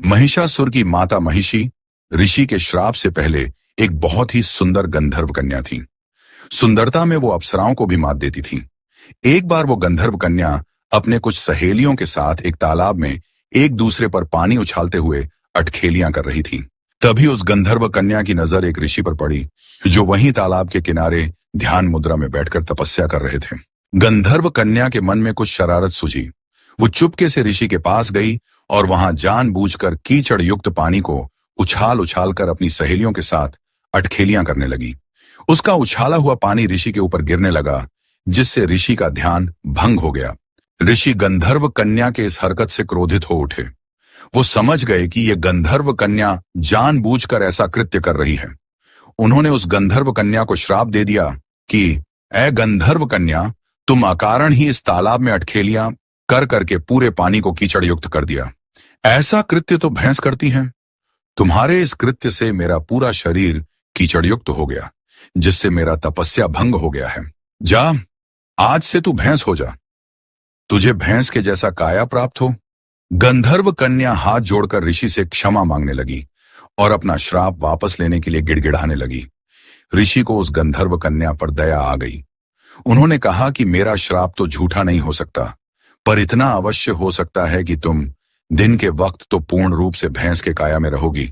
महिषासुर की माता महिषी ऋषि के श्राप से पहले एक बहुत ही सुंदर गंधर्व कन्या थी। सुंदरता में वो अप्सराओं को भी मात देती थी। एक बार वो गंधर्व कन्या अपने कुछ सहेलियों के साथ एक तालाब में एक दूसरे पर पानी उछालते हुए अटखेलियां कर रही थी। तभी उस गंधर्व कन्या की नजर एक ऋषि पर पड़ी, जो वहीं तालाब के किनारे ध्यान मुद्रा में बैठकर तपस्या कर रहे थे। गंधर्व कन्या के मन में कुछ शरारत सूझी। वो चुपके से ऋषि के पास गई और वहां जानबूझकर कीचड़ युक्त पानी को उछाल उछाल कर अपनी सहेलियों के साथ अटखेलियां करने लगी। उसका उछाला हुआ पानी ऋषि के ऊपर गिरने लगा, जिससे ऋषि का ध्यान भंग हो गया। ऋषि गंधर्व कन्या के इस हरकत से क्रोधित हो उठे। वो समझ गए कि यह गंधर्व कन्या जानबूझकर ऐसा कृत्य कर रही है। उन्होंने उस गंधर्व कन्या को श्राप दे दिया कि ऐ गंधर्व कन्या, तुम अकारण ही इस तालाब में अटखेलियां कर करके पूरे पानी को कीचड़ युक्त कर दिया। ऐसा कृत्य तो भैंस करती हैं। तुम्हारे इस कृत्य से मेरा पूरा शरीर कीचड़ युक्त हो गया, जिससे मेरा तपस्या भंग हो गया है। जा, आज से तू भैंस हो जा। तुझे भैंस के जैसा काया प्राप्त हो। गंधर्व कन्या हाथ जोड़कर ऋषि से क्षमा मांगने लगी और अपना श्राप वापस लेने के लिए गिड़गिड़ाने लगी। ऋषि को उस गंधर्व कन्या पर दया आ गई। उन्होंने कहा कि मेरा श्राप तो झूठा नहीं हो सकता, पर इतना अवश्य हो सकता है कि तुम दिन के वक्त तो पूर्ण रूप से भैंस के काया में रहोगी,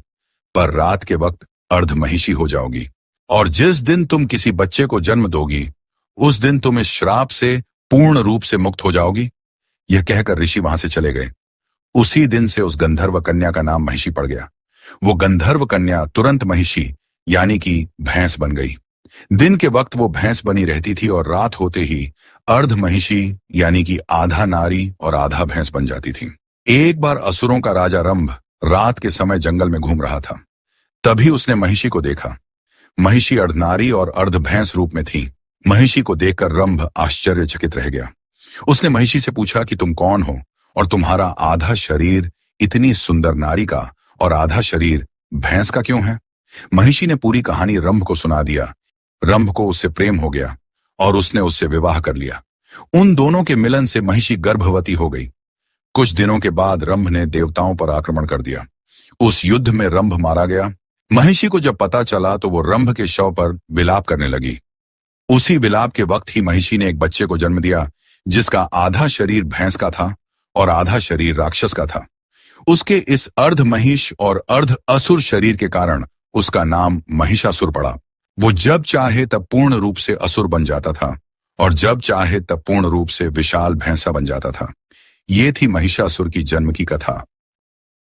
पर रात के वक्त अर्ध महिषी हो जाओगी। और जिस दिन तुम किसी बच्चे को जन्म दोगी, उस दिन तुम इस श्राप से पूर्ण रूप से मुक्त हो जाओगी। यह कहकर ऋषि वहां से चले गए। उसी दिन से उस गंधर्व कन्या का नाम महिषी पड़ गया। वो गंधर्व कन्या तुरंत महिषी यानी कि भैंस बन गई। दिन के वक्त वो भैंस बनी रहती थी और रात होते ही अर्ध महिषी यानी कि आधा नारी और आधा भैंस बन जाती थी। एक बार असुरों का राजा रंभ रात के समय जंगल में घूम रहा था। तभी उसने महिषी को देखा। महिषी अर्धनारी और अर्ध भैंस रूप में थी। महिषी को देखकर रंभ आश्चर्यचकित रह गया। उसने महिषी से पूछा कि तुम कौन हो और तुम्हारा आधा शरीर इतनी सुंदर नारी का और आधा शरीर भैंस का क्यों है? महिषी ने पूरी कहानी रंभ को सुना दिया। रंभ को उससे प्रेम हो गया और उसने उससे विवाह कर लिया। उन दोनों के मिलन से महिषी गर्भवती हो गई। कुछ दिनों के बाद रंभ ने देवताओं पर आक्रमण कर दिया। उस युद्ध में रंभ मारा गया। महिषी को जब पता चला तो वो रंभ के शव पर विलाप करने लगी। उसी विलाप के वक्त ही महिषी ने एक बच्चे को जन्म दिया, जिसका आधा शरीर भैंस का था और आधा शरीर राक्षस का था। उसके इस अर्ध महिष और अर्ध असुर शरीर के कारण उसका नाम महिषासुर पड़ा। वो जब चाहे तब पूर्ण रूप से असुर बन जाता था और जब चाहे तब पूर्ण रूप से विशाल भैंसा बन जाता था। ये थी महिषासुर की जन्म की कथा।